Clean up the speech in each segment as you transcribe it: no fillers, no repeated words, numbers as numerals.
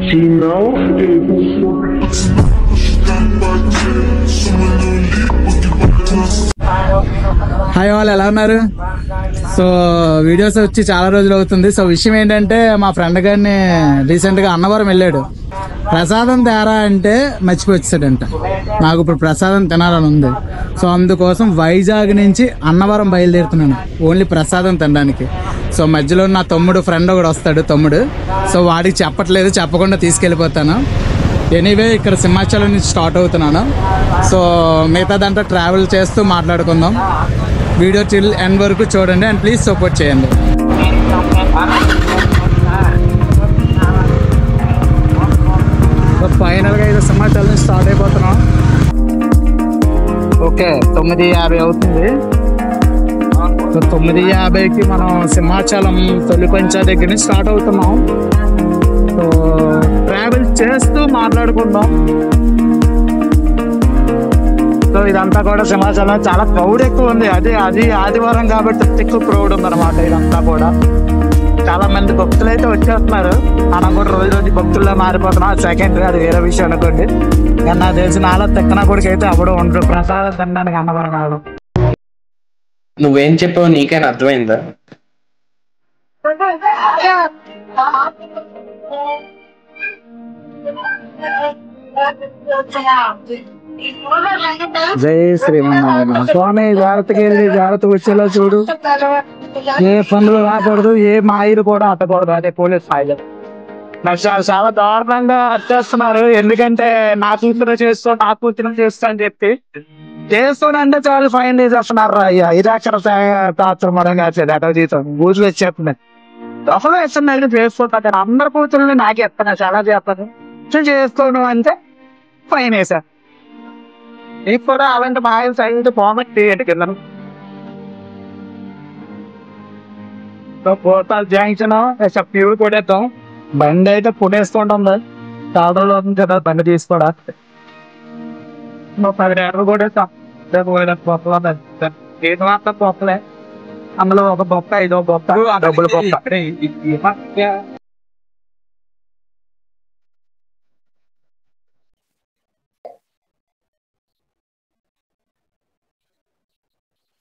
Hi వాళ్ళు ఎలా ఉన్నారు? సో వీడియోస్ వచ్చి చాలా రోజులు అవుతుంది. సో విషయం ఏంటంటే మా ఫ్రెండ్ గారిని రీసెంట్గా అన్నవరం వెళ్ళాడు. ప్రసాదం తేరా అంటే మర్చిపోవచ్చాడంట. నాకు ఇప్పుడు ప్రసాదం తినాలని ఉంది. సో అందుకోసం వైజాగ్ నుంచి అన్నవరం బయలుదేరుతున్నాను ఓన్లీ ప్రసాదం తినడానికి. సో మధ్యలో నా తమ్ముడు ఫ్రెండ్ కూడా వస్తాడు తమ్ముడు. సో వాడికి చెప్పట్లేదు, చెప్పకుండా తీసుకెళ్ళిపోతాను. ఎనీవే ఇక్కడ సింహాచలం నుంచి స్టార్ట్ అవుతున్నాను. సో మిగతా దాంట్లో ట్రావెల్ చేస్తూ మాట్లాడుకుందాం. వీడియో టిల్ ఎండ్ వరకు చూడండి అండ్ ప్లీజ్ సపోర్ట్ చేయండి. సో ఫైనల్గా ఇది సింహాచలం నుంచి స్టార్ట్ అయిపోతున్నాం. ఓకే 9:50 అవుతుంది. సో 9:50కి మనం సింహాచలం తొలిపంచ దగ్గర నుంచి స్టార్ట్ అవుతున్నాం. సో ట్రావెల్ చేస్తూ మాట్లాడుకుందాం. సో ఇదంతా కూడా సింహాచలం చాలా క్రౌడ్ ఎక్కువ ఉంది. అది ఆదివారం కాబట్టి ఎక్కువ క్రౌడ్ ఉందన్నమాట. ఇదంతా కూడా చాలా మంది భక్తులు అయితే వచ్చేస్తున్నారు. మనం కూడా రోజు రోజు భక్తుల్లో మారిపోతున్నాం. సెకండరీ, అది వేరే విషయం అనుకోండి. కానీ నాకు తెలిసిన నాలో తెక్కన కొడుకు అయితే అప్పుడు ఉండరు ప్రసాదం తినడానికి అన్నవరం. నువ్వేం చెప్పావు నీకైనా అర్థమైందా? జై శ్రీమన్నారాయణ. స్వామి జాగ్రత్తకి వెళ్ళి జాగ్రత్తగా వచ్చేలా చూడు. ఏ పనులు రాకూడదు, ఏ మాయిలు కూడా అట్టకూడదు. అదే పోలీస్ ఫైల్ నాకు చాలా దారుణంగా అట్టేస్తున్నారు. ఎందుకంటే నా కూతురు చేస్తూ నా కూతురు చేస్తా అని చెప్పి చేస్తుందంటే చాలా ఫైన్ చేస్తున్నారు. ఇదాక్షర తాత్రం కాదు అటో జీతం బూజులు వచ్చేస్తున్నాయి. దఫలు వేస్తున్నాయి చేస్తుంటారు. అందరి కూతురుని నాకే ఎత్తాను, చాలా చేస్తాను. చేసుకోను అంటే ఫైన్ వేసా. ఇప్పుడు అలాంటి బాగా సైడ్ పోమట్టి కింద పోతాల్ జంక్షన్ ప్యూర్ కొట్టేస్తాం. బండి అయితే పుట్టేస్తుంటుంది. చాలా రోజులు అవుతుంది కదా బండి తీసుకోవడా. 10 ఏళ్ళు కొట్టేస్తాం. ఏది మాత్రం బొక్కలే. అందులో ఒక బొక్క, ఇదో బొక్క, ఆ డబ్బుల బొక్క.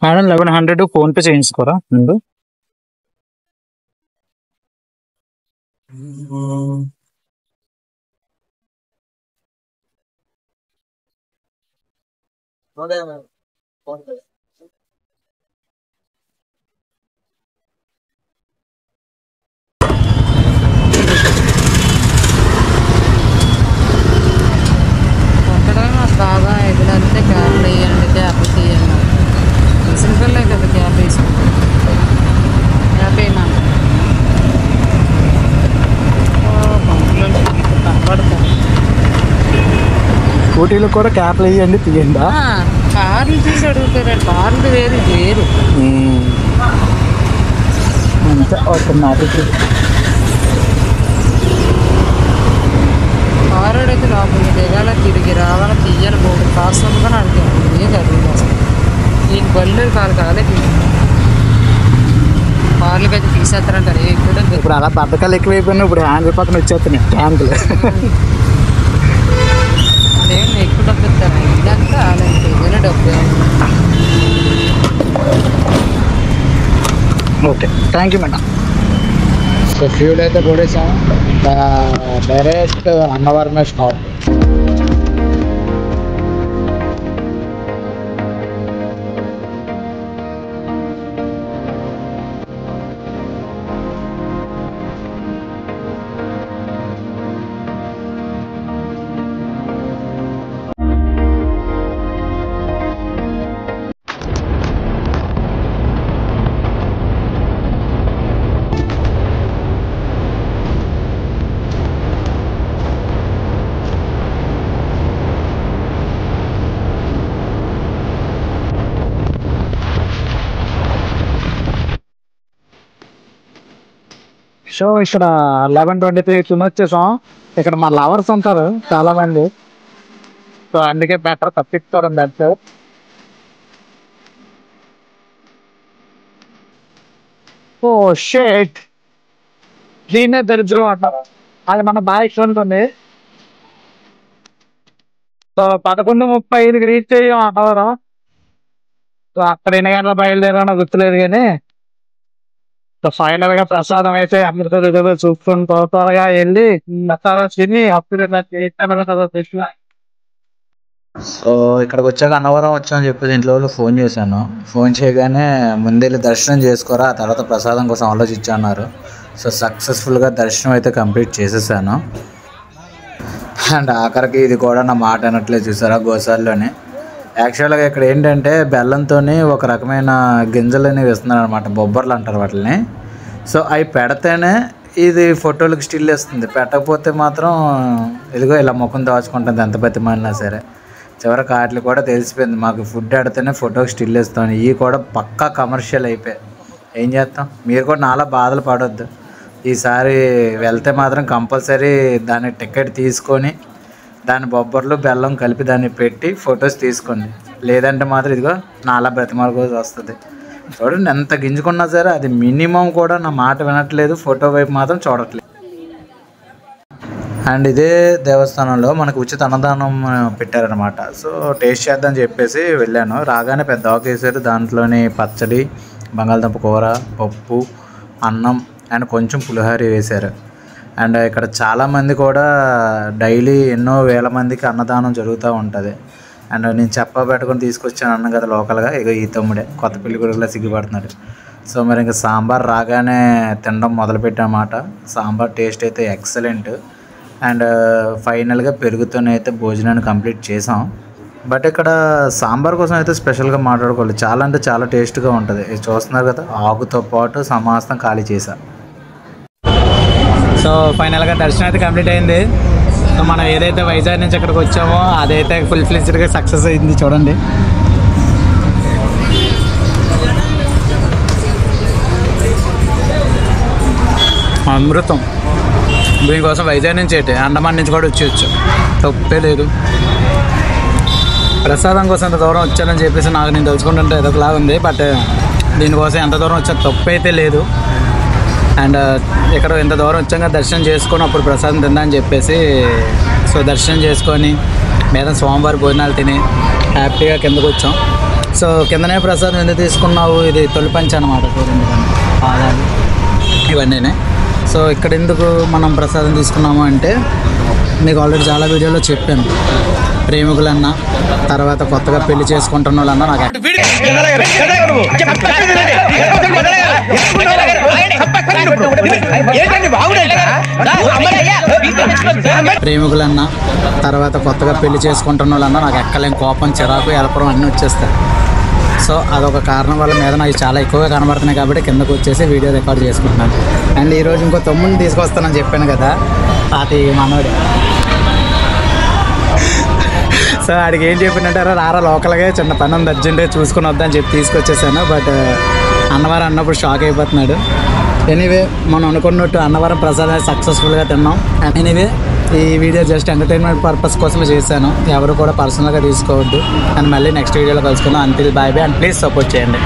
మేడం 1100 ఫోన్ పే చేయించుకోరా ముందు. బాగా ఎదురంటే క్యాబ్లు వేయండి, క్యాబ్లు తీయండి. సింపుల్లే కదా క్యాబ్ వేసుకుంటాం. క్యాబ్ ఏనా కనబడతాను. స్కూటీలో కూడా క్యాప్లు వేయండి తీయండి. కార్లు తీసి అడుగుతారు. కార్లు వేరు వేరు అంతే అవుతున్నారు. కారుడైతే లోపలికి దిగాల, తిరిగి రావాల, తీయాలి. బోర్డు కాస్తుంది కానీ అడిగాను ఏ అడుగు అసలు ఈ బళ్ళు కాదు కాలే కార్లకి అయితే తీసేస్తారంటారు. ఇప్పుడు అలా బద్దకాలు ఎక్కువైపోయినా ఇప్పుడు హ్యాండిల్ పక్కన వచ్చేస్తున్నాయి ట్యాంకులు. అదేం ఎక్కువ డబ్బు ఇస్తాను. ఇదంతా ఏదైనా డబ్బు. Okay thank you madam. So fuel అయితే కొడేసాం. డైరెక్ట్ అన్నవరమే స్టాప్. సో ఇక్కడ 11:23 వచ్చేసాం. ఇక్కడ మా లవర్స్ ఉంటారు చాలా మంది. సో అందుకే బెటర్ తప్పిస్తారు. బెటర్. ఓ షేట్, దీన్నే దరిద్రం అంటారు. అది మన బాగా ఇష్టం ఉంటుంది. సో 11:35కి రీచ్ అయ్యాం అన్నవరం. సో అక్కడ ఎన్ని గంటల బయలుదేరానో గుర్తులేదు కానీ సో ఫైనల్ గా ప్రసాదం అయితే అందరితో చూసుకొని త్వరగా వెళ్ళి ప్రసాదం తిని అప్పుడు సో ఇక్కడికి వచ్చాక అన్నవరం వచ్చామని చెప్పేసి ఇంట్లో వాళ్ళు ఫోన్ చేశాను. ఫోన్ చేయగానే ముందెళ్ళి దర్శనం చేసుకోరా, ఆ తర్వాత ప్రసాదం కోసం ఆలోచించా అన్నారు. సో సక్సెస్ఫుల్గా దర్శనం అయితే కంప్లీట్ చేసేసాను. అండ్ ఆఖరికి ఇది కూడా నా మాట అనట్లేదు చూసారా గోసాల్లోని. యాక్చువల్గా ఇక్కడ ఏంటంటే బెల్లంతో ఒక రకమైన గింజలు అనేవి ఇస్తున్నారు అనమాట, బొబ్బర్లు అంటారు వాటిని. సో అవి పెడితేనే ఇది ఫోటోలకు స్టిల్ ఇస్తుంది, పెట్టకపోతే మాత్రం ఇదిగో ఇలా ముఖం దాచుకుంటుంది ఎంత బతిమాలినా సరే. చివరికి వాటికి కూడా తెలిసిపోయింది మాకు ఫుడ్ ఆడితేనే ఫోటోకి స్టిల్ ఇస్తాం. ఇవి కూడా పక్కా కమర్షియల్ అయిపోయాయి. ఏం చేస్తాం, మీరు కూడా నాలా బాధలు పడొద్దు. ఈసారి వెళ్తే మాత్రం కంపల్సరీ దాని టికెట్ తీసుకొని దాని బొబ్బర్లు బెల్లం కలిపి దాన్ని పెట్టి ఫొటోస్ తీసుకోండి. లేదంటే మాత్రం ఇదిగో నాలా బ్రతిమాలకోసి వస్తుంది. చూడండి ఎంత గింజుకున్నా సరే అది మినిమం కూడా నా మాట వినట్లేదు, ఫోటో వైపు మాత్రం చూడట్లేదు. అండ్ ఇదే దేవస్థానంలో మనకు ఉచిత అన్నదానం పెట్టారనమాట. సో టేస్ట్ చేద్దామని చెప్పేసి వెళ్ళాను. రాగానే పెద్ద ఆకు వేసారు, దాంట్లోని పచ్చడి, బంగాళదుంప కూర, పప్పు, అన్నం అండ్ కొంచెం పులిహోర వేశారు. అండ్ ఇక్కడ చాలామంది కూడా డైలీ ఎన్నో వేల మందికి అన్నదానం జరుగుతూ ఉంటుంది. అండ్ నేను పెట్టుకొని తీసుకొచ్చాను అన్న కదా లోకల్గా, ఇక ఈ తమ్ముడే కొత్త పెళ్లి కొడుకులా సిగ్గుపడుతున్నాడు. సో మరి ఇంకా సాంబార్ రాగానే తినడం మొదలుపెట్టామాట. సాంబార్ టేస్ట్ అయితే ఎక్సలెంట్. అండ్ ఫైనల్గా పెరుగుతోనైతే భోజనాన్ని కంప్లీట్ చేసాం. బట్ ఇక్కడ సాంబార్ కోసం అయితే స్పెషల్గా మాట్లాడుకోవాలి, చాలా అంటే చాలా టేస్ట్గా ఉంటుంది. ఇది చూస్తున్నారు కదా, ఆకుతో పాటు సమాస్తం ఖాళీ చేశా. సో ఫైనల్గా దర్శనం అయితే కంప్లీట్ అయింది. సో మనం ఏదైతే వైజాగ్ నుంచి ఇక్కడికి వచ్చామో అదైతే ఫుల్ ఫ్లెడ్జ్డ్గా సక్సెస్ అయింది. చూడండి అమృతం. దీనికోసం వైజాగ్ నుంచి అయితే అండమాన్ నుంచి కూడా వచ్చేయచ్చు, తప్పే లేదు. ప్రసాదం కోసం ఎంత దూరం వచ్చానని చెప్పేసి నాకు నేను తెలుసుకుంటుంటే ఏదోకలాగా ఉంది. బట్ దీనికోసం ఎంత దూరం వచ్చా తప్పు అయితే లేదు. అండ్ ఇక్కడ ఎంత దూరం వచ్చాక దర్శనం చేసుకొని అప్పుడు ప్రసాదం తిందని చెప్పేసి సో దర్శనం చేసుకొని మీద సోమవారం భోజనాలు తిని హ్యాపీగా కిందకు వచ్చాం. సో కిందనే ప్రసాదం ఎందుకు తీసుకున్నావు, ఇది తొలి పంచ అనమాట, పాదాలు ఇవన్నీనే. సో ఇక్కడ ఎందుకు మనం ప్రసాదం తీసుకున్నాము అంటే మీకు ఆల్రెడీ చాలా వీడియోలో చెప్పాను. ప్రేమికులన్నా తర్వాత కొత్తగా పెళ్లి చేసుకుంటున్న వాళ్ళన్నా నాకు ప్రేమికులన్నా తర్వాత కొత్తగా పెళ్లి చేసుకుంటున్న వాళ్ళన్నా నాకు ఎక్కలేం కోపం, చిరాకు, ఎలపరం అన్నీ వచ్చేస్తాయి. సో అదొక కారణం వల్ల మీద నాకు చాలా ఎక్కువగా కనబడుతున్నాయి కాబట్టి కిందకు వచ్చేసి వీడియో రికార్డ్ చేసుకుంటున్నాను. అండ్ ఈరోజు ఇంకో తమ్ముడిని తీసుకొస్తానని చెప్పాను కదా, అది మనోడే. సో ఆడికి ఏం చెప్పినట్టారో రారా లోకల్గా చిన్న పని ఉంది అర్జెంట్గా చూసుకుని వద్దని చెప్పి తీసుకొచ్చేసాను. బట్ అన్నవరం అన్నప్పుడు షాక్ అయిపోతున్నాడు. ఎనీవే మనం అనుకున్నట్టు అన్నవరం ప్రసాదం సక్సెస్ఫుల్గా తిన్నాం. ఎనీవే ఈ వీడియో జస్ట్ ఎంటర్టైన్మెంట్ పర్పస్ కోసమే చేశాను, ఎవరు కూడా పర్సనల్గా తీసుకోవద్దు. అండ్ మళ్ళీ నెక్స్ట్ వీడియోలో కలుసుకుందాం. Until bye bye and please support చేయండి.